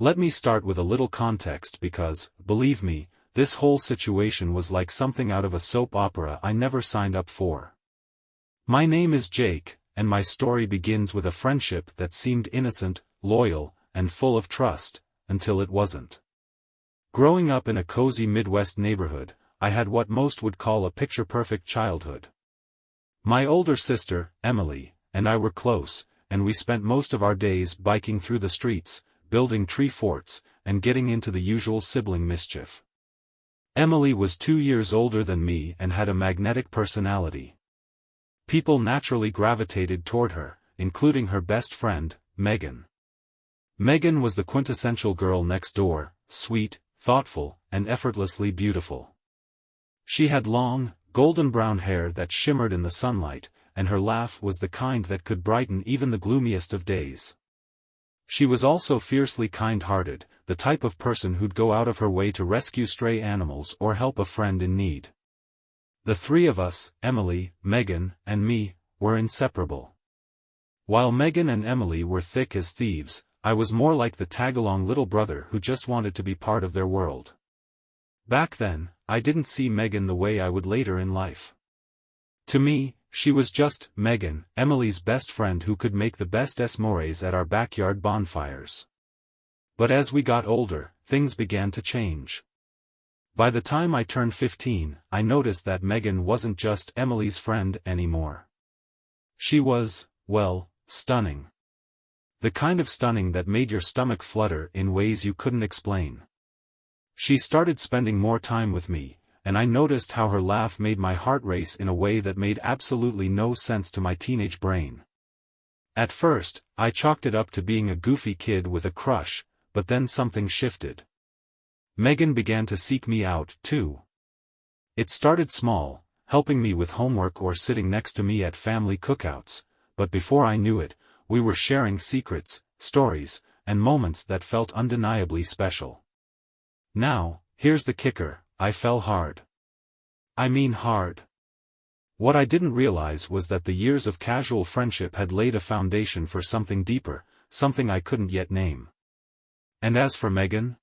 Let me start with a little context because, believe me, this whole situation was like something out of a soap opera I never signed up for. My name is Jake, and my story begins with a friendship that seemed innocent, loyal, and full of trust, until it wasn't. Growing up in a cozy Midwest neighborhood, I had what most would call a picture-perfect childhood. My older sister, Emily, and I were close, and we spent most of our days biking through the streets, building tree forts, and getting into the usual sibling mischief. Emily was 2 years older than me and had a magnetic personality. People naturally gravitated toward her, including her best friend, Megan. Megan was the quintessential girl next door, sweet, thoughtful, and effortlessly beautiful. She had long, golden brown hair that shimmered in the sunlight, and her laugh was the kind that could brighten even the gloomiest of days. She was also fiercely kind-hearted, the type of person who'd go out of her way to rescue stray animals or help a friend in need. The three of us, Emily, Megan, and me, were inseparable. While Megan and Emily were thick as thieves, I was more like the tag-along little brother who just wanted to be part of their world. Back then, I didn't see Megan the way I would later in life. To me, she was just Megan, Emily's best friend who could make the best s'mores at our backyard bonfires. But as we got older, things began to change. By the time I turned 15, I noticed that Megan wasn't just Emily's friend anymore. She was, well, stunning. The kind of stunning that made your stomach flutter in ways you couldn't explain. She started spending more time with me, and I noticed how her laugh made my heart race in a way that made absolutely no sense to my teenage brain. At first, I chalked it up to being a goofy kid with a crush, but then something shifted. Megan began to seek me out, too. It started small, helping me with homework or sitting next to me at family cookouts, but before I knew it, we were sharing secrets, stories, and moments that felt undeniably special. Now, here's the kicker, I fell hard. I mean hard. What I didn't realize was that the years of casual friendship had laid a foundation for something deeper, something I couldn't yet name. And as for Megan?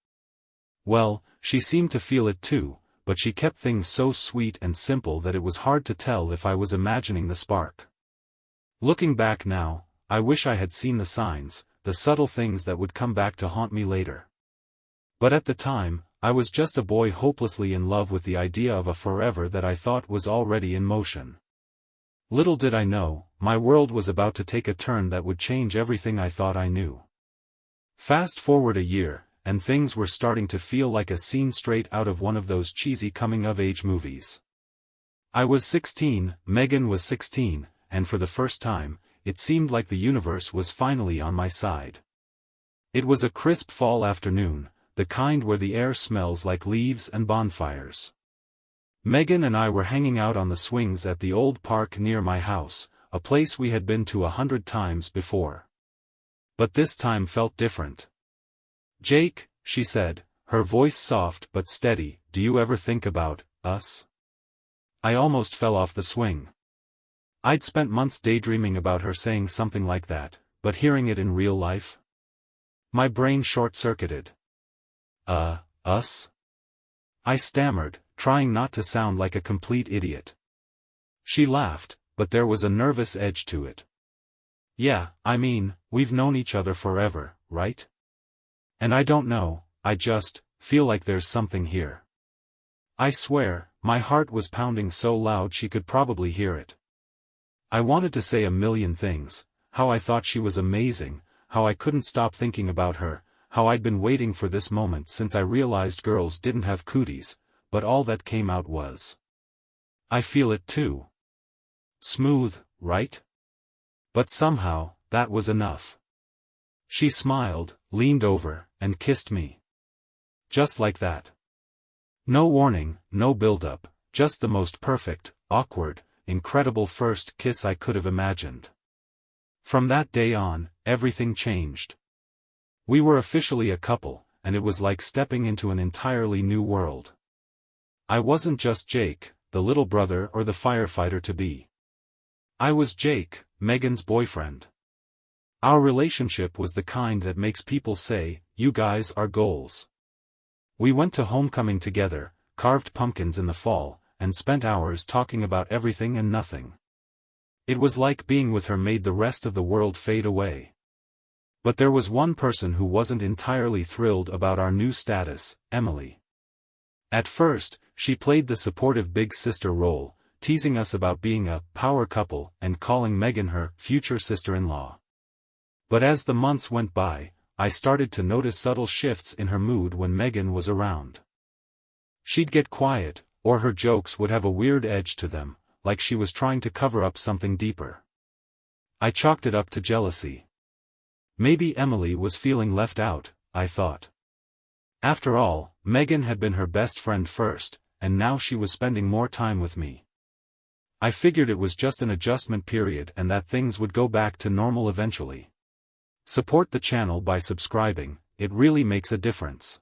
Well, she seemed to feel it too, but she kept things so sweet and simple that it was hard to tell if I was imagining the spark. Looking back now, I wish I had seen the signs, the subtle things that would come back to haunt me later. But at the time, I was just a boy hopelessly in love with the idea of a forever that I thought was already in motion. Little did I know, my world was about to take a turn that would change everything I thought I knew. Fast forward a year, and things were starting to feel like a scene straight out of one of those cheesy coming-of-age movies. I was 16, Megan was 16, and for the first time, it seemed like the universe was finally on my side. It was a crisp fall afternoon, the kind where the air smells like leaves and bonfires. Megan and I were hanging out on the swings at the old park near my house, a place we had been to 100 times before. But this time felt different. "Jake," she said, her voice soft but steady, "do you ever think about us?" I almost fell off the swing. I'd spent months daydreaming about her saying something like that, but hearing it in real life? My brain short-circuited. Us? I stammered, trying not to sound like a complete idiot. She laughed, but there was a nervous edge to it. "Yeah, I mean, we've known each other forever, right? And I don't know, I just feel like there's something here." I swear, my heart was pounding so loud she could probably hear it. I wanted to say a million things, how I thought she was amazing, how I couldn't stop thinking about her, how I'd been waiting for this moment since I realized girls didn't have cooties, but all that came out was, "I feel it too." Smooth, right? But somehow, that was enough. She smiled, leaned over, and kissed me. Just like that. No warning, no build-up, just the most perfect, awkward, incredible first kiss I could have imagined. From that day on, everything changed. We were officially a couple, and it was like stepping into an entirely new world. I wasn't just Jake, the little brother or the firefighter-to-be. I was Jake, Megan's boyfriend. Our relationship was the kind that makes people say, you guys are goals. We went to homecoming together, carved pumpkins in the fall, and spent hours talking about everything and nothing. It was like being with her made the rest of the world fade away. But there was one person who wasn't entirely thrilled about our new status, Emily. At first, she played the supportive big sister role, teasing us about being a power couple and calling Megan her future sister-in-law. But as the months went by, I started to notice subtle shifts in her mood when Megan was around. She'd get quiet, or her jokes would have a weird edge to them, like she was trying to cover up something deeper. I chalked it up to jealousy. Maybe Emily was feeling left out, I thought. After all, Megan had been her best friend first, and now she was spending more time with me. I figured it was just an adjustment period and that things would go back to normal eventually. Support the channel by subscribing, it really makes a difference.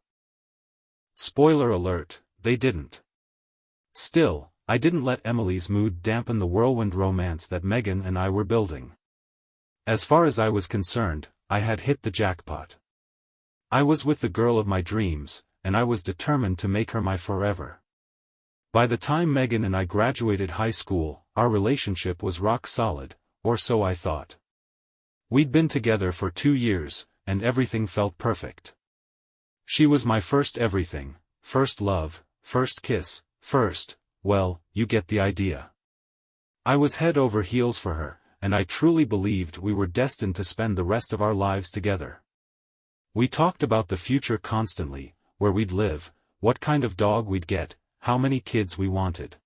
Spoiler alert, they didn't. Still, I didn't let Emily's mood dampen the whirlwind romance that Megan and I were building. As far as I was concerned, I had hit the jackpot. I was with the girl of my dreams, and I was determined to make her my forever. By the time Megan and I graduated high school, our relationship was rock solid, or so I thought. We'd been together for 2 years, and everything felt perfect. She was my first everything, first love, first kiss, well, you get the idea. I was head over heels for her, and I truly believed we were destined to spend the rest of our lives together. We talked about the future constantly, where we'd live, what kind of dog we'd get, how many kids we wanted.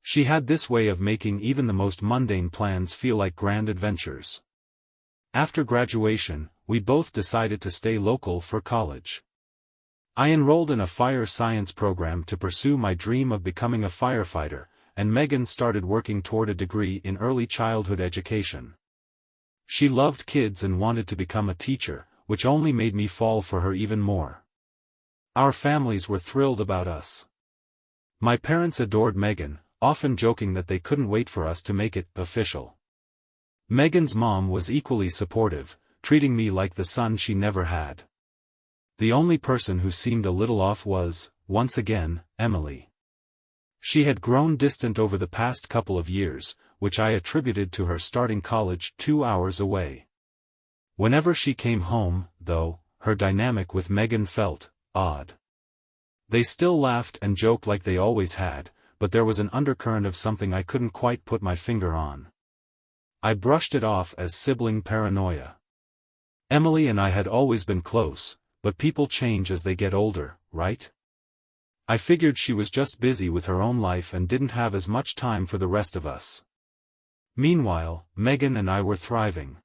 She had this way of making even the most mundane plans feel like grand adventures. After graduation, we both decided to stay local for college. I enrolled in a fire science program to pursue my dream of becoming a firefighter, and Megan started working toward a degree in early childhood education. She loved kids and wanted to become a teacher, which only made me fall for her even more. Our families were thrilled about us. My parents adored Megan, often joking that they couldn't wait for us to make it official. Megan's mom was equally supportive, treating me like the son she never had. The only person who seemed a little off was, once again, Emily. She had grown distant over the past couple of years, which I attributed to her starting college 2 hours away. Whenever she came home, though, her dynamic with Megan felt odd. They still laughed and joked like they always had, but there was an undercurrent of something I couldn't quite put my finger on. I brushed it off as sibling paranoia. Emily and I had always been close, but people change as they get older, right? I figured she was just busy with her own life and didn't have as much time for the rest of us. Meanwhile, Megan and I were thriving.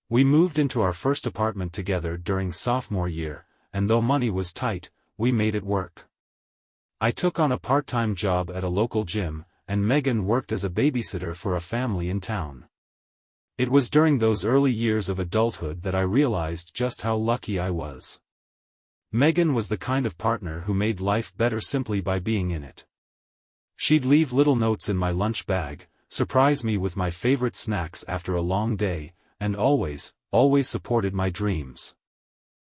We moved into our first apartment together during sophomore year, and though money was tight, we made it work. I took on a part-time job at a local gym, and Megan worked as a babysitter for a family in town. It was during those early years of adulthood that I realized just how lucky I was. Megan was the kind of partner who made life better simply by being in it. She'd leave little notes in my lunch bag, surprise me with my favorite snacks after a long day, and always supported my dreams.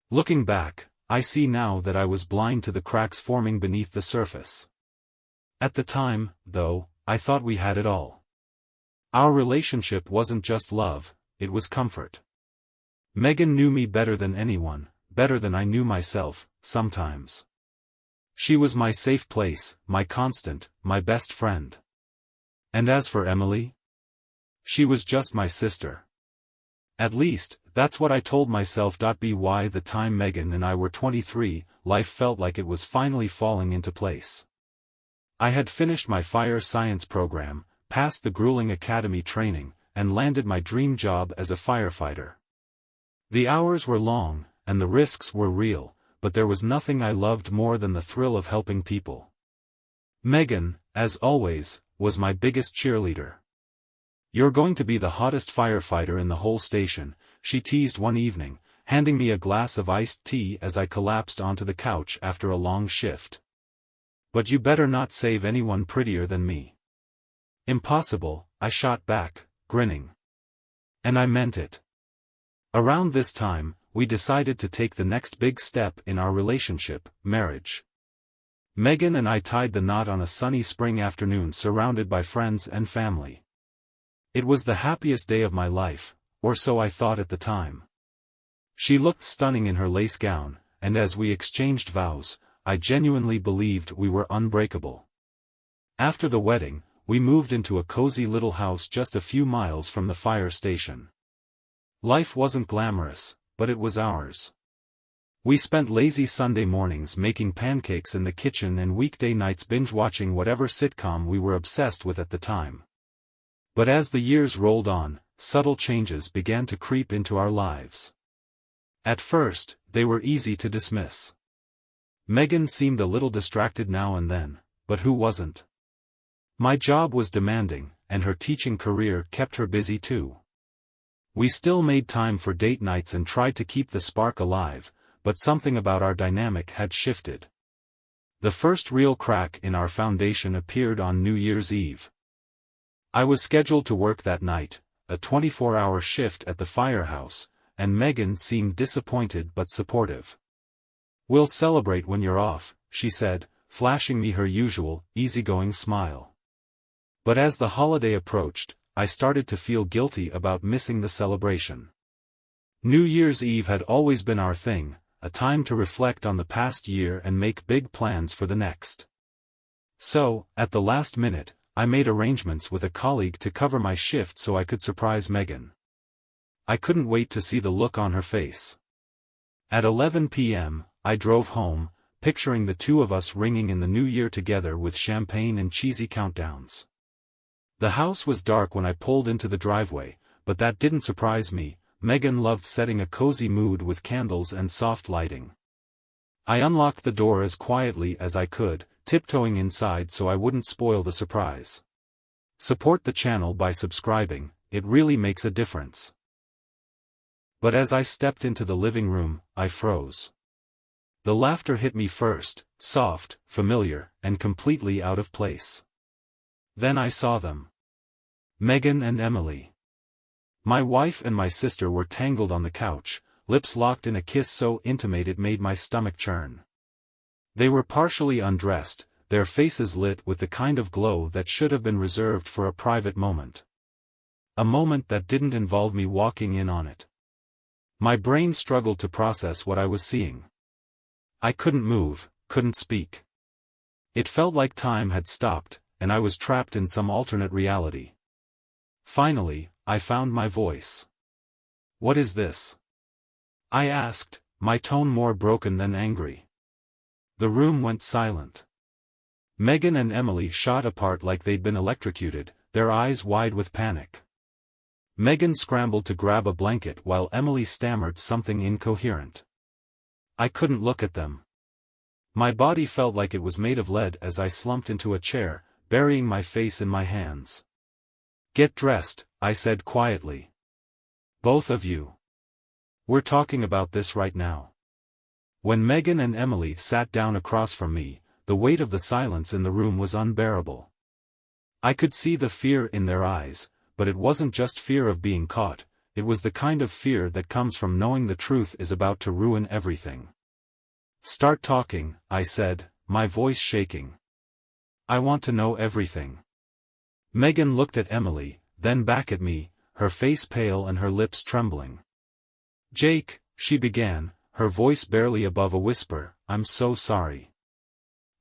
Looking back, I see now that I was blind to the cracks forming beneath the surface. At the time, though, I thought we had it all. Our relationship wasn't just love, it was comfort. Megan knew me better than anyone, better than I knew myself, sometimes. She was my safe place, my constant, my best friend. And as for Emily? She was just my sister. At least, that's what I told myself. By the time Megan and I were 23, life felt like it was finally falling into place. I had finished my fire science program, passed the grueling academy training, and landed my dream job as a firefighter. The hours were long, and the risks were real, but there was nothing I loved more than the thrill of helping people. Megan, as always, was my biggest cheerleader. "You're going to be the hottest firefighter in the whole station," she teased one evening, handing me a glass of iced tea as I collapsed onto the couch after a long shift. "But you better not save anyone prettier than me." "Impossible," I shot back, grinning. And I meant it. Around this time, we decided to take the next big step in our relationship, marriage. Megan and I tied the knot on a sunny spring afternoon surrounded by friends and family. It was the happiest day of my life, or so I thought at the time. She looked stunning in her lace gown, and as we exchanged vows, I genuinely believed we were unbreakable. After the wedding, we moved into a cozy little house just a few miles from the fire station. Life wasn't glamorous, but it was ours. We spent lazy Sunday mornings making pancakes in the kitchen and weekday nights binge-watching whatever sitcom we were obsessed with at the time. But as the years rolled on, subtle changes began to creep into our lives. At first, they were easy to dismiss. Megan seemed a little distracted now and then, but who wasn't? My job was demanding, and her teaching career kept her busy too. We still made time for date nights and tried to keep the spark alive, but something about our dynamic had shifted. The first real crack in our foundation appeared on New Year's Eve. I was scheduled to work that night, a 24-hour shift at the firehouse, and Megan seemed disappointed but supportive. "We'll celebrate when you're off," she said, flashing me her usual, easygoing smile. But as the holiday approached, I started to feel guilty about missing the celebration. New Year's Eve had always been our thing, a time to reflect on the past year and make big plans for the next. So, at the last minute, I made arrangements with a colleague to cover my shift so I could surprise Megan. I couldn't wait to see the look on her face. At 11 p.m., I drove home, picturing the two of us ringing in the new year together with champagne and cheesy countdowns. The house was dark when I pulled into the driveway, but that didn't surprise me. Megan loved setting a cozy mood with candles and soft lighting. I unlocked the door as quietly as I could, tiptoeing inside so I wouldn't spoil the surprise. Support the channel by subscribing, it really makes a difference. But as I stepped into the living room, I froze. The laughter hit me first, soft, familiar, and completely out of place. Then I saw them. Megan and Emily. My wife and my sister were tangled on the couch, lips locked in a kiss so intimate it made my stomach churn. They were partially undressed, their faces lit with the kind of glow that should have been reserved for a private moment. A moment that didn't involve me walking in on it. My brain struggled to process what I was seeing. I couldn't move, couldn't speak. It felt like time had stopped, and I was trapped in some alternate reality. Finally, I found my voice. "What is this?" I asked, my tone more broken than angry. The room went silent. Megan and Emily shot apart like they'd been electrocuted, their eyes wide with panic. Megan scrambled to grab a blanket while Emily stammered something incoherent. I couldn't look at them. My body felt like it was made of lead as I slumped into a chair, burying my face in my hands. "Get dressed," I said quietly. "Both of you. We're talking about this right now." When Megan and Emily sat down across from me, the weight of the silence in the room was unbearable. I could see the fear in their eyes, but it wasn't just fear of being caught, it was the kind of fear that comes from knowing the truth is about to ruin everything. "Start talking," I said, my voice shaking. "I want to know everything." Megan looked at Emily, then back at me, her face pale and her lips trembling. "Jake," she began, her voice barely above a whisper, "I'm so sorry.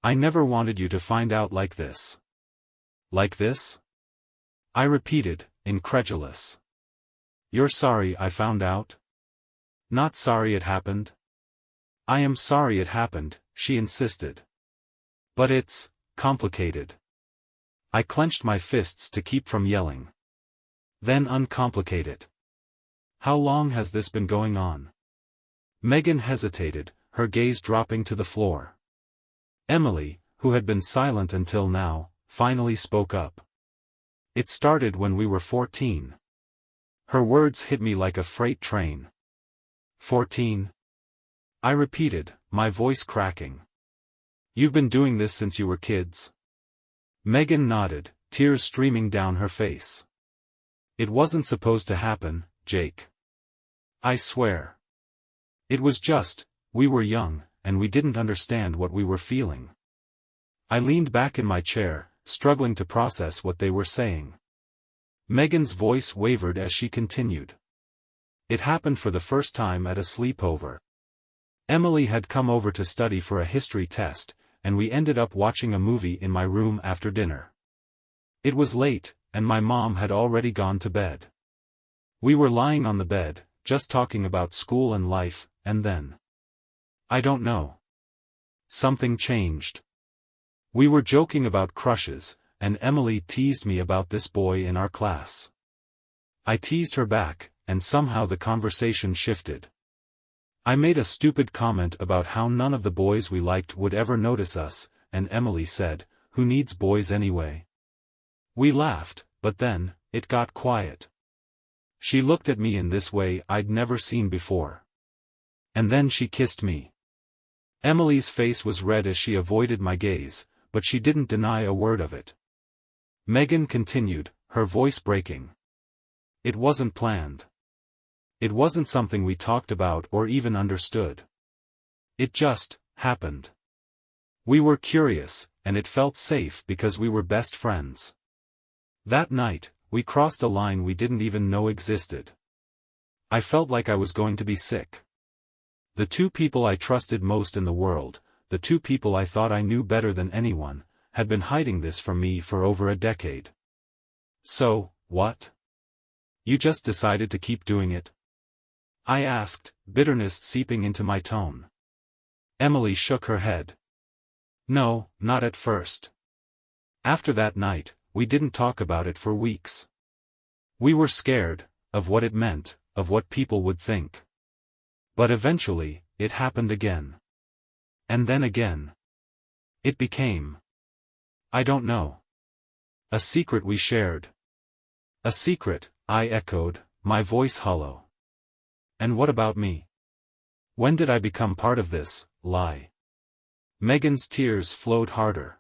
I never wanted you to find out like this." "Like this?" I repeated, incredulous. "You're sorry I found out?" "Not sorry it happened." "I am sorry it happened," she insisted. "But it's complicated." I clenched my fists to keep from yelling. "Then uncomplicate it. How long has this been going on?" Megan hesitated, her gaze dropping to the floor. Emily, who had been silent until now, finally spoke up. "It started when we were 14. Her words hit me like a freight train. 14? I repeated, my voice cracking. "You've been doing this since you were kids?" Megan nodded, tears streaming down her face. "It wasn't supposed to happen, Jake. I swear." It was just, we were young, and we didn't understand what we were feeling. I leaned back in my chair, struggling to process what they were saying. Megan's voice wavered as she continued. It happened for the first time at a sleepover. Emily had come over to study for a history test, and we ended up watching a movie in my room after dinner. It was late, and my mom had already gone to bed. We were lying on the bed, just talking about school and life, and then, I don't know, something changed. We were joking about crushes, and Emily teased me about this boy in our class. I teased her back, and somehow the conversation shifted. I made a stupid comment about how none of the boys we liked would ever notice us, and Emily said, "Who needs boys anyway?" We laughed, but then, it got quiet. She looked at me in this way I'd never seen before. And then she kissed me. Emily's face was red as she avoided my gaze, but she didn't deny a word of it. Megan continued, her voice breaking. It wasn't planned. It wasn't something we talked about or even understood. It just happened. We were curious, and it felt safe because we were best friends. That night, we crossed a line we didn't even know existed. I felt like I was going to be sick. The two people I trusted most in the world, the two people I thought I knew better than anyone, had been hiding this from me for over a decade. So, what? You just decided to keep doing it? I asked, bitterness seeping into my tone. Emily shook her head. No, not at first. After that night, we didn't talk about it for weeks. We were scared, of what it meant, of what people would think. But eventually, it happened again. And then again. It became, I don't know, a secret we shared. A secret, I echoed, my voice hollow. And what about me? When did I become part of this lie? Megan's tears flowed harder.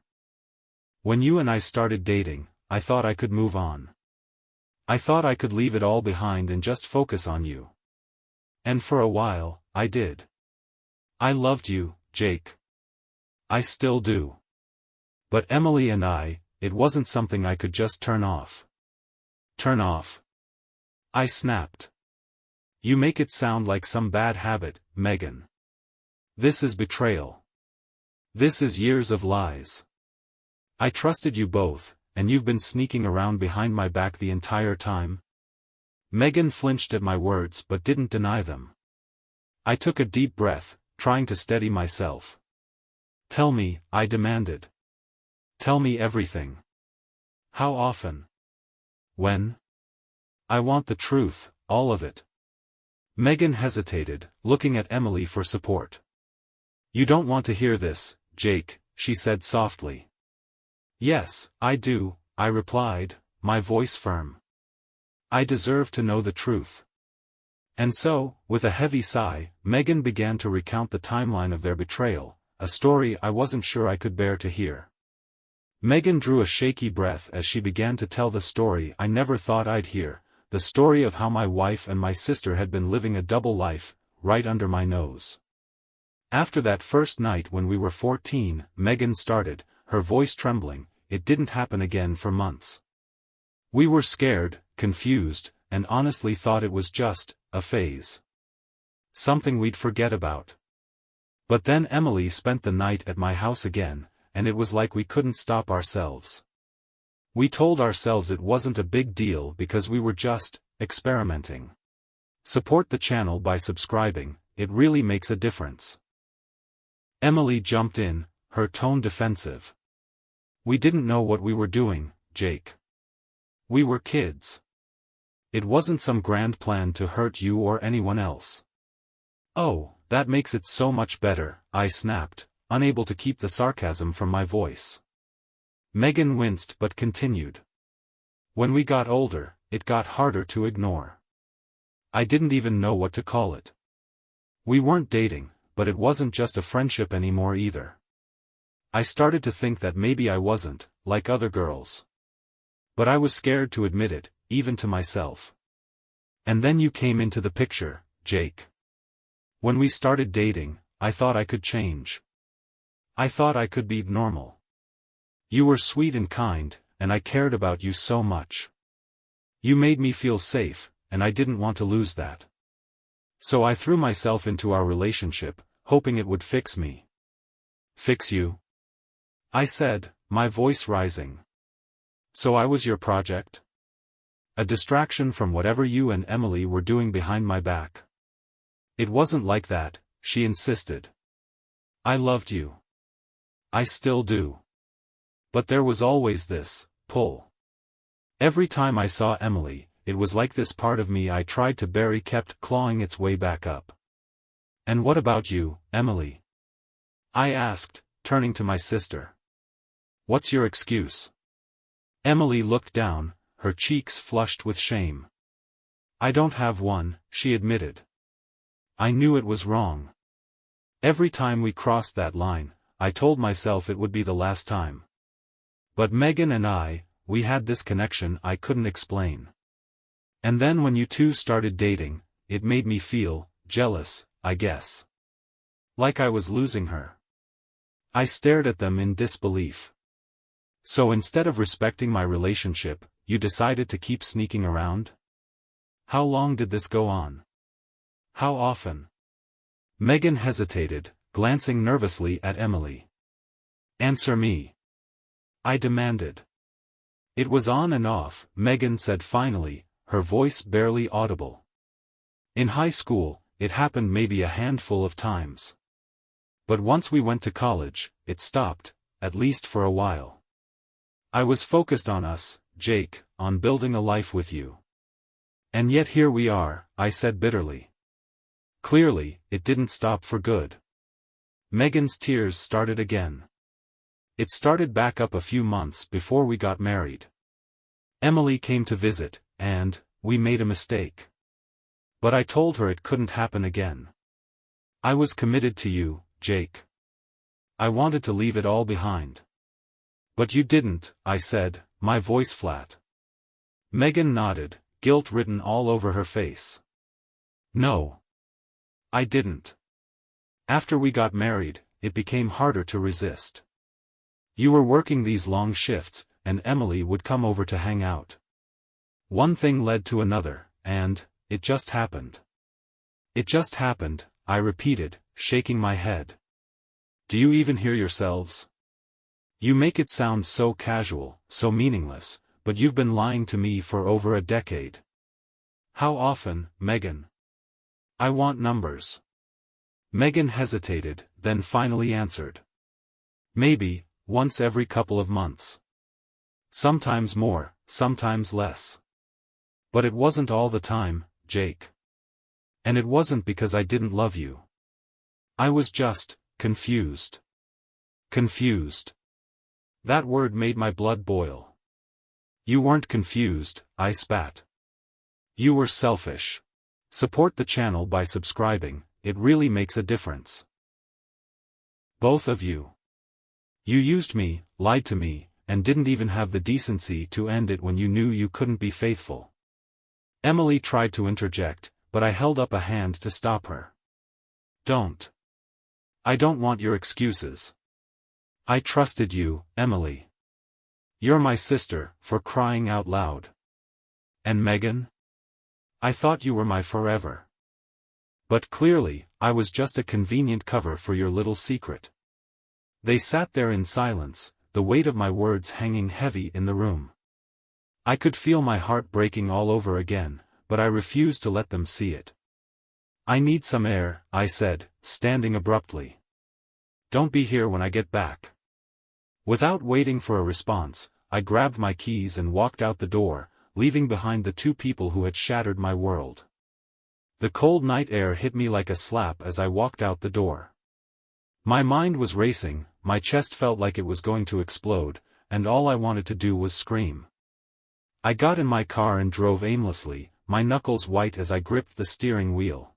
When you and I started dating, I thought I could move on. I thought I could leave it all behind and just focus on you. And for a while, I did. I loved you, Jake. I still do. But Emily and I, it wasn't something I could just turn off. Turn off? I snapped. You make it sound like some bad habit, Megan. This is betrayal. This is years of lies. I trusted you both, and you've been sneaking around behind my back the entire time? Megan flinched at my words but didn't deny them. I took a deep breath, trying to steady myself. Tell me, I demanded. Tell me everything. How often? When? I want the truth, all of it. Megan hesitated, looking at Emily for support. You don't want to hear this, Jake, she said softly. Yes, I do, I replied, my voice firm. I deserve to know the truth. And so, with a heavy sigh, Megan began to recount the timeline of their betrayal, a story I wasn't sure I could bear to hear. Megan drew a shaky breath as she began to tell the story I never thought I'd hear, the story of how my wife and my sister had been living a double life, right under my nose. After that first night when we were 14, Megan started, her voice trembling, it didn't happen again for months. We were scared, confused, and honestly thought it was just a phase. Something we'd forget about. But then Emily spent the night at my house again, and it was like we couldn't stop ourselves. We told ourselves it wasn't a big deal because we were just experimenting. Support the channel by subscribing, it really makes a difference. Emily jumped in, her tone defensive. We didn't know what we were doing, Jake. We were kids. It wasn't some grand plan to hurt you or anyone else. Oh, that makes it so much better, I snapped, unable to keep the sarcasm from my voice. Megan winced but continued. When we got older, it got harder to ignore. I didn't even know what to call it. We weren't dating, but it wasn't just a friendship anymore either. I started to think that maybe I wasn't, like other girls. But I was scared to admit it, even to myself. And then you came into the picture, Jake. When we started dating, I thought I could change. I thought I could be normal. You were sweet and kind, and I cared about you so much. You made me feel safe, and I didn't want to lose that. So I threw myself into our relationship, hoping it would fix me. Fix you? I said, my voice rising. So I was your project? A distraction from whatever you and Emily were doing behind my back? It wasn't like that, she insisted. I loved you. I still do. But there was always this pull. Every time I saw Emily, it was like this part of me I tried to bury kept clawing its way back up. And what about you, Emily? I asked, turning to my sister. What's your excuse? Emily looked down, her cheeks flushed with shame. I don't have one, she admitted. I knew it was wrong. Every time we crossed that line, I told myself it would be the last time. But Megan and I, we had this connection I couldn't explain. And then when you two started dating, it made me feel jealous, I guess. Like I was losing her. I stared at them in disbelief. So instead of respecting my relationship, you decided to keep sneaking around? How long did this go on? How often? Megan hesitated, glancing nervously at Emily. Answer me. I demanded. It was on and off, Megan said finally, her voice barely audible. In high school, it happened maybe a handful of times. But once we went to college, it stopped, at least for a while. I was focused on us, Jake, on building a life with you. And yet here we are, I said bitterly. Clearly, it didn't stop for good. Megan's tears started again. It started back up a few months before we got married. Emily came to visit, and we made a mistake. But I told her it couldn't happen again. I was committed to you, Jake. I wanted to leave it all behind. But you didn't, I said, my voice flat. Megan nodded, guilt written all over her face. No. I didn't. After we got married, it became harder to resist. You were working these long shifts, and Emily would come over to hang out. One thing led to another, and it just happened. It just happened, I repeated, shaking my head. Do you even hear yourselves? You make it sound so casual, so meaningless, but you've been lying to me for over a decade. How often, Megan? I want numbers. Megan hesitated, then finally answered. Maybe, once every couple of months. Sometimes more, sometimes less. But it wasn't all the time, Jake. And it wasn't because I didn't love you. I was just confused. Confused. That word made my blood boil. You weren't confused, I spat. You were selfish. Support the channel by subscribing, it really makes a difference. Both of you. You used me, lied to me, and didn't even have the decency to end it when you knew you couldn't be faithful. Emily tried to interject, but I held up a hand to stop her. Don't. I don't want your excuses. I trusted you, Emily. You're my sister, for crying out loud. And Megan? I thought you were my forever. But clearly, I was just a convenient cover for your little secret. They sat there in silence, the weight of my words hanging heavy in the room. I could feel my heart breaking all over again, but I refused to let them see it. I need some air, I said, standing abruptly. Don't be here when I get back. Without waiting for a response, I grabbed my keys and walked out the door, leaving behind the two people who had shattered my world. The cold night air hit me like a slap as I walked out the door. My mind was racing, my chest felt like it was going to explode, and all I wanted to do was scream. I got in my car and drove aimlessly, my knuckles white as I gripped the steering wheel.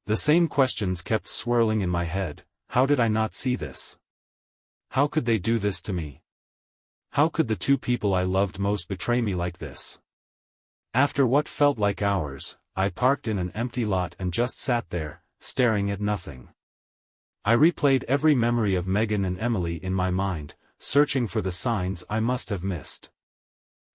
The same questions kept swirling in my head. How did I not see this? How could they do this to me? How could the two people I loved most betray me like this? After what felt like hours, I parked in an empty lot and just sat there, staring at nothing. I replayed every memory of Megan and Emily in my mind, searching for the signs I must have missed.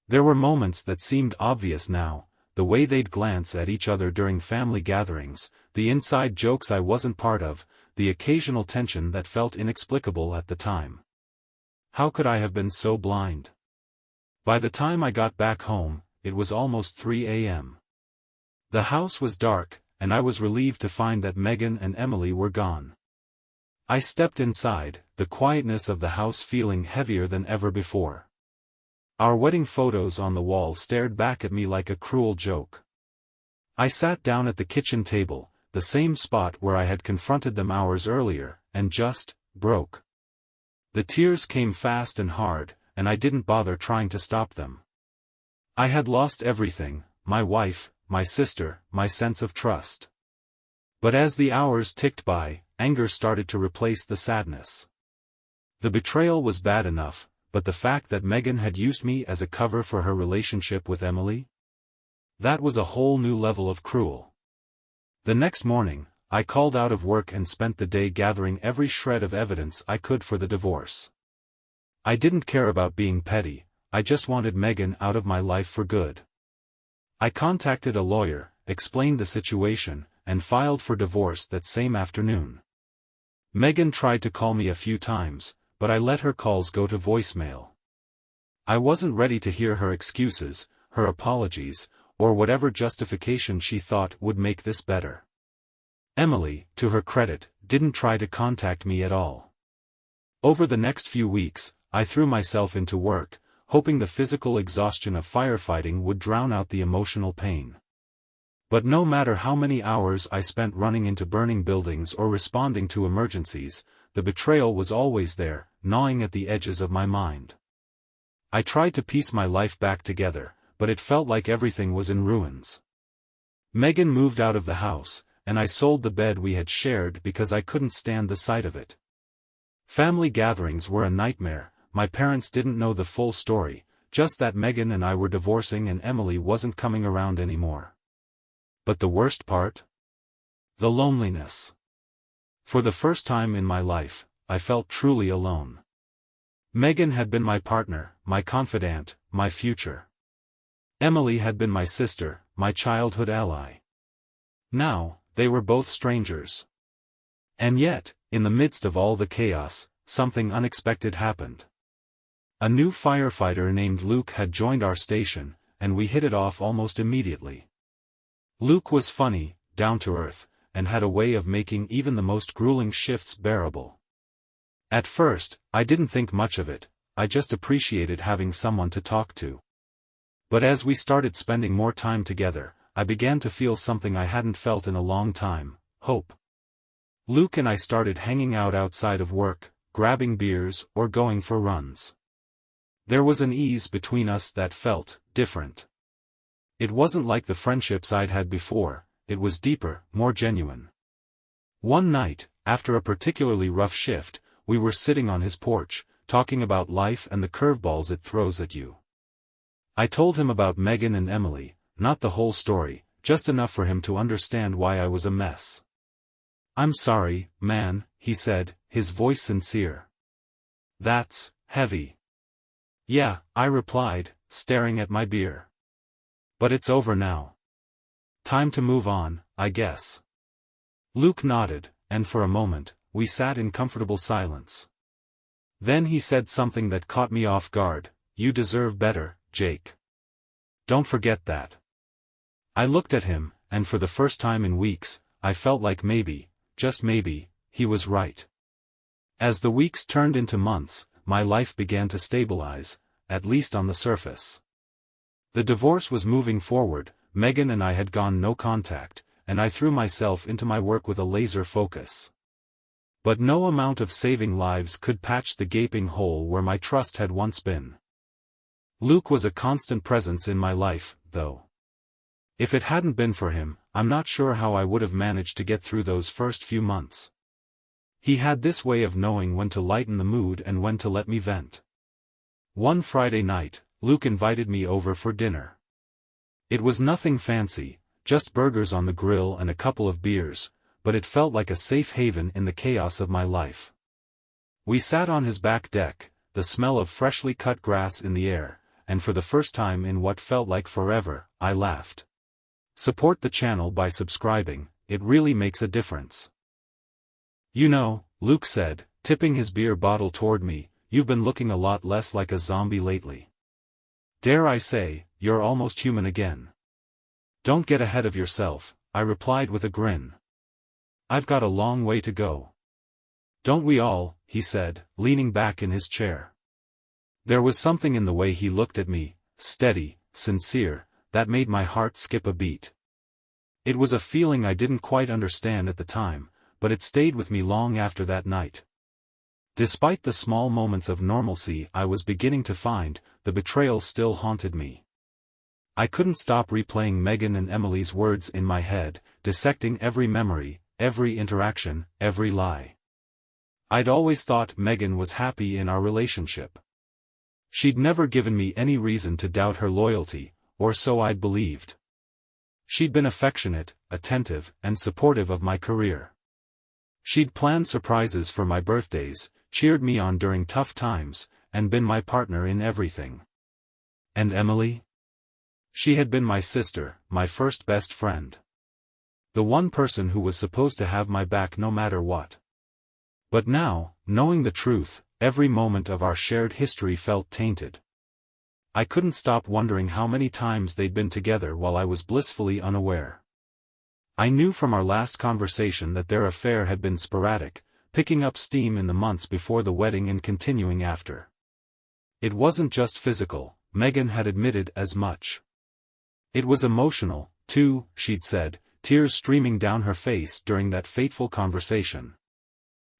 There were moments that seemed obvious now, the way they'd glance at each other during family gatherings, the inside jokes I wasn't part of, the occasional tension that felt inexplicable at the time. How could I have been so blind? By the time I got back home, it was almost 3 a.m. The house was dark, and I was relieved to find that Megan and Emily were gone. I stepped inside, the quietness of the house feeling heavier than ever before. Our wedding photos on the wall stared back at me like a cruel joke. I sat down at the kitchen table, the same spot where I had confronted them hours earlier, and just broke. The tears came fast and hard, and I didn't bother trying to stop them. I had lost everything, my wife, my sister, my sense of trust. But as the hours ticked by, anger started to replace the sadness. The betrayal was bad enough, but the fact that Megan had used me as a cover for her relationship with Emily? That was a whole new level of cruel. The next morning, I called out of work and spent the day gathering every shred of evidence I could for the divorce. I didn't care about being petty, I just wanted Megan out of my life for good. I contacted a lawyer, explained the situation, and filed for divorce that same afternoon. Megan tried to call me a few times, but I let her calls go to voicemail. I wasn't ready to hear her excuses, her apologies, or whatever justification she thought would make this better. Emily, to her credit, didn't try to contact me at all. Over the next few weeks, I threw myself into work, hoping the physical exhaustion of firefighting would drown out the emotional pain. But no matter how many hours I spent running into burning buildings or responding to emergencies, the betrayal was always there, gnawing at the edges of my mind. I tried to piece my life back together, but it felt like everything was in ruins. Megan moved out of the house, and I sold the bed we had shared because I couldn't stand the sight of it. Family gatherings were a nightmare. My parents didn't know the full story, just that Megan and I were divorcing and Emily wasn't coming around anymore. But the worst part? The loneliness. For the first time in my life, I felt truly alone. Megan had been my partner, my confidant, my future. Emily had been my sister, my childhood ally. Now, they were both strangers. And yet, in the midst of all the chaos, something unexpected happened. A new firefighter named Luke had joined our station, and we hit it off almost immediately. Luke was funny, down to earth, and had a way of making even the most grueling shifts bearable. At first, I didn't think much of it, I just appreciated having someone to talk to. But as we started spending more time together, I began to feel something I hadn't felt in a long time: hope. Luke and I started hanging out outside of work, grabbing beers or going for runs. There was an ease between us that felt different. It wasn't like the friendships I'd had before, it was deeper, more genuine. One night, after a particularly rough shift, we were sitting on his porch, talking about life and the curveballs it throws at you. I told him about Megan and Emily, not the whole story, just enough for him to understand why I was a mess. "I'm sorry, man," he said, his voice sincere. "That's heavy." "Yeah," I replied, staring at my beer. "But it's over now. Time to move on, I guess." Luke nodded, and for a moment, we sat in comfortable silence. Then he said something that caught me off guard: "You deserve better, Jake. Don't forget that." I looked at him, and for the first time in weeks, I felt like maybe, just maybe, he was right. As the weeks turned into months, my life began to stabilize, at least on the surface. The divorce was moving forward, Megan and I had gone no contact, and I threw myself into my work with a laser focus. But no amount of saving lives could patch the gaping hole where my trust had once been. Luke was a constant presence in my life, though. If it hadn't been for him, I'm not sure how I would have managed to get through those first few months. He had this way of knowing when to lighten the mood and when to let me vent. One Friday night, Luke invited me over for dinner. It was nothing fancy, just burgers on the grill and a couple of beers, but it felt like a safe haven in the chaos of my life. We sat on his back deck, the smell of freshly cut grass in the air, and for the first time in what felt like forever, I laughed. Support the channel by subscribing, it really makes a difference. You know, Luke said, tipping his beer bottle toward me, you've been looking a lot less like a zombie lately. Dare I say, you're almost human again. Don't get ahead of yourself, I replied with a grin. I've got a long way to go. Don't we all, he said, leaning back in his chair. There was something in the way he looked at me, steady, sincere, that made my heart skip a beat. It was a feeling I didn't quite understand at the time, but it stayed with me long after that night. Despite the small moments of normalcy I was beginning to find, the betrayal still haunted me. I couldn't stop replaying Megan and Emily's words in my head, dissecting every memory, every interaction, every lie. I'd always thought Megan was happy in our relationship. She'd never given me any reason to doubt her loyalty, or so I'd believed. She'd been affectionate, attentive, and supportive of my career. She'd planned surprises for my birthdays, cheered me on during tough times, and been my partner in everything. And Emily? She had been my sister, my first best friend. The one person who was supposed to have my back no matter what. But now, knowing the truth, every moment of our shared history felt tainted. I couldn't stop wondering how many times they'd been together while I was blissfully unaware. I knew from our last conversation that their affair had been sporadic, picking up steam in the months before the wedding and continuing after. It wasn't just physical, Megan had admitted as much. It was emotional, too, she'd said, tears streaming down her face during that fateful conversation.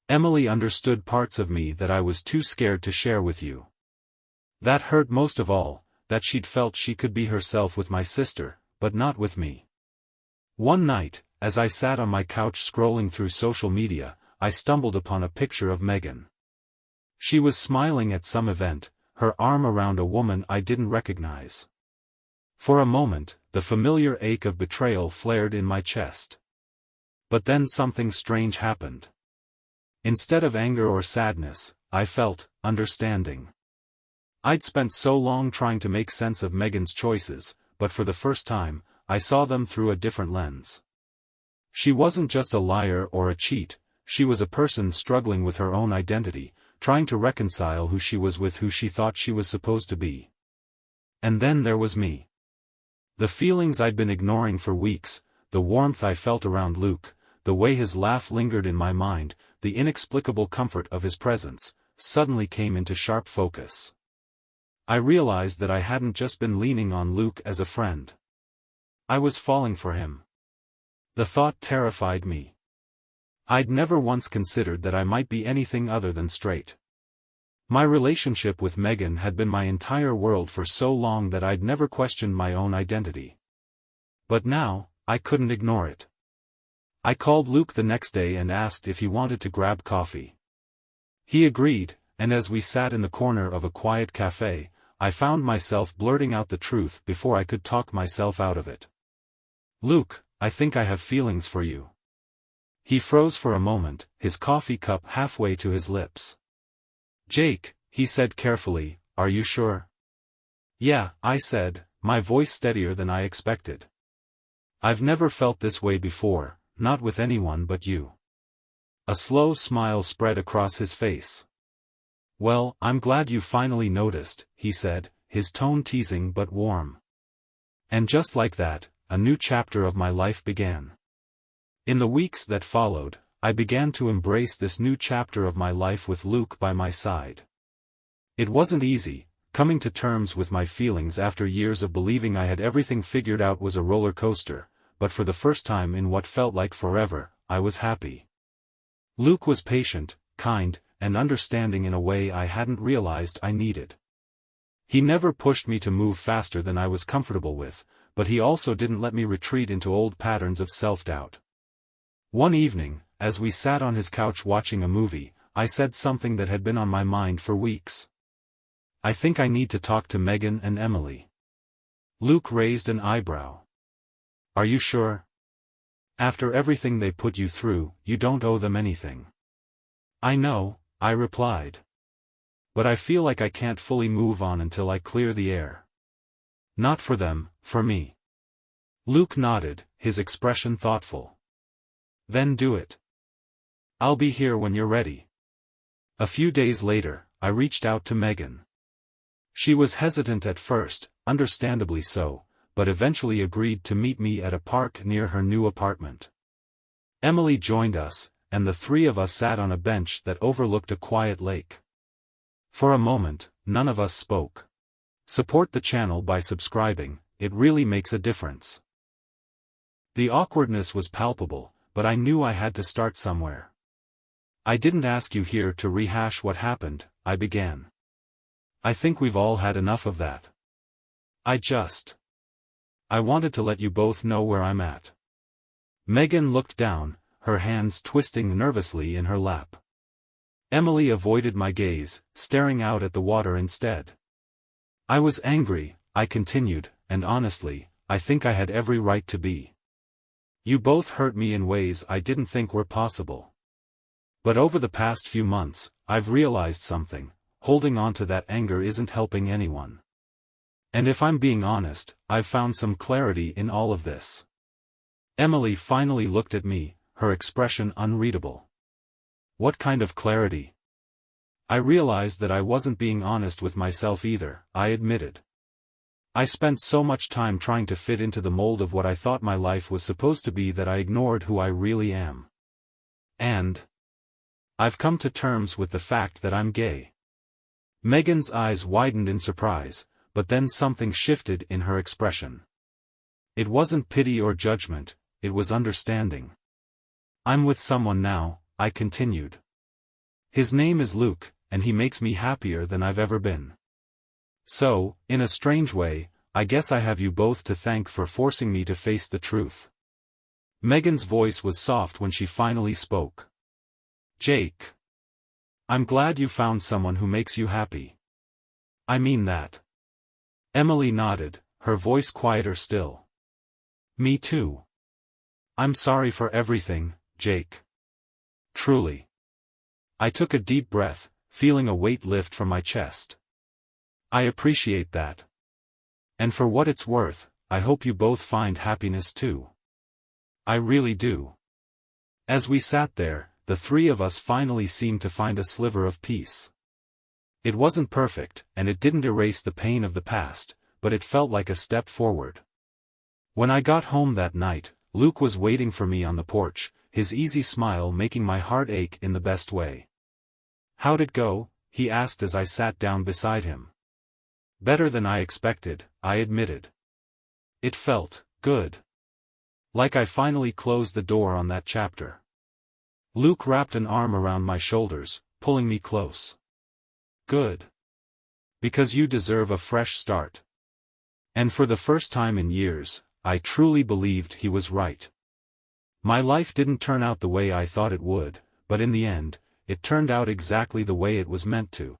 Emily understood parts of me that I was too scared to share with you. That hurt most of all, that she'd felt she could be herself with my sister, but not with me. One night, as I sat on my couch scrolling through social media, I stumbled upon a picture of Megan. She was smiling at some event, her arm around a woman I didn't recognize. For a moment, the familiar ache of betrayal flared in my chest. But then something strange happened. Instead of anger or sadness, I felt understanding. I'd spent so long trying to make sense of Megan's choices, but for the first time, I saw them through a different lens. She wasn't just a liar or a cheat, she was a person struggling with her own identity, trying to reconcile who she was with who she thought she was supposed to be. And then there was me. The feelings I'd been ignoring for weeks, the warmth I felt around Luke, the way his laugh lingered in my mind, the inexplicable comfort of his presence, suddenly came into sharp focus. I realized that I hadn't just been leaning on Luke as a friend. I was falling for him. The thought terrified me. I'd never once considered that I might be anything other than straight. My relationship with Megan had been my entire world for so long that I'd never questioned my own identity. But now, I couldn't ignore it. I called Luke the next day and asked if he wanted to grab coffee. He agreed, and as we sat in the corner of a quiet cafe, I found myself blurting out the truth before I could talk myself out of it. Luke, I think I have feelings for you. He froze for a moment, his coffee cup halfway to his lips. Jake, he said carefully, are you sure? Yeah, I said, my voice steadier than I expected. I've never felt this way before, not with anyone but you. A slow smile spread across his face. Well, I'm glad you finally noticed, he said, his tone teasing but warm. And just like that, a new chapter of my life began. In the weeks that followed, I began to embrace this new chapter of my life with Luke by my side. It wasn't easy, coming to terms with my feelings after years of believing I had everything figured out was a roller coaster, but for the first time in what felt like forever, I was happy. Luke was patient, kind, and understanding in a way I hadn't realized I needed. He never pushed me to move faster than I was comfortable with, but he also didn't let me retreat into old patterns of self-doubt. One evening, as we sat on his couch watching a movie, I said something that had been on my mind for weeks. I think I need to talk to Megan and Emily. Luke raised an eyebrow. Are you sure? After everything they put you through, you don't owe them anything. I know, I replied. But I feel like I can't fully move on until I clear the air. Not for them, for me. Luke nodded, his expression thoughtful. Then do it. I'll be here when you're ready. A few days later, I reached out to Megan. She was hesitant at first, understandably so, but eventually agreed to meet me at a park near her new apartment. Emily joined us, and the three of us sat on a bench that overlooked a quiet lake. For a moment, none of us spoke. Support the channel by subscribing, it really makes a difference. The awkwardness was palpable, but I knew I had to start somewhere. I didn't ask you here to rehash what happened, I began. I think we've all had enough of that. I wanted to let you both know where I'm at. Megan looked down, her hands twisting nervously in her lap. Emily avoided my gaze, staring out at the water instead. I was angry, I continued, and honestly, I think I had every right to be. You both hurt me in ways I didn't think were possible. But over the past few months, I've realized something: holding on to that anger isn't helping anyone. And if I'm being honest, I've found some clarity in all of this. Emily finally looked at me, her expression unreadable. What kind of clarity? I realized that I wasn't being honest with myself either, I admitted. I spent so much time trying to fit into the mold of what I thought my life was supposed to be that I ignored who I really am. And I've come to terms with the fact that I'm gay. Megan's eyes widened in surprise, but then something shifted in her expression. It wasn't pity or judgment, it was understanding. I'm with someone now, I continued. His name is Luke, and he makes me happier than I've ever been. So, in a strange way, I guess I have you both to thank for forcing me to face the truth. Megan's voice was soft when she finally spoke. Jake. I'm glad you found someone who makes you happy. I mean that. Emily nodded, her voice quieter still. Me too. I'm sorry for everything, Jake. Truly. I took a deep breath, feeling a weight lift from my chest. I appreciate that. And for what it's worth, I hope you both find happiness too. I really do. As we sat there, the three of us finally seemed to find a sliver of peace. It wasn't perfect, and it didn't erase the pain of the past, but it felt like a step forward. When I got home that night, Luke was waiting for me on the porch, his easy smile making my heart ache in the best way. How'd it go? He asked as I sat down beside him. Better than I expected, I admitted. It felt good. Like I finally closed the door on that chapter. Luke wrapped an arm around my shoulders, pulling me close. Good. Because you deserve a fresh start. And for the first time in years, I truly believed he was right. My life didn't turn out the way I thought it would, but in the end, it turned out exactly the way it was meant to.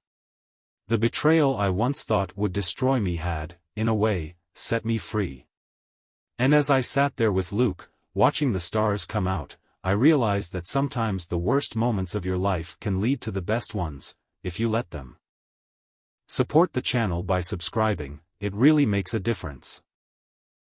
The betrayal I once thought would destroy me had, in a way, set me free. And as I sat there with Luke, watching the stars come out, I realized that sometimes the worst moments of your life can lead to the best ones, if you let them. Support the channel by subscribing, it really makes a difference.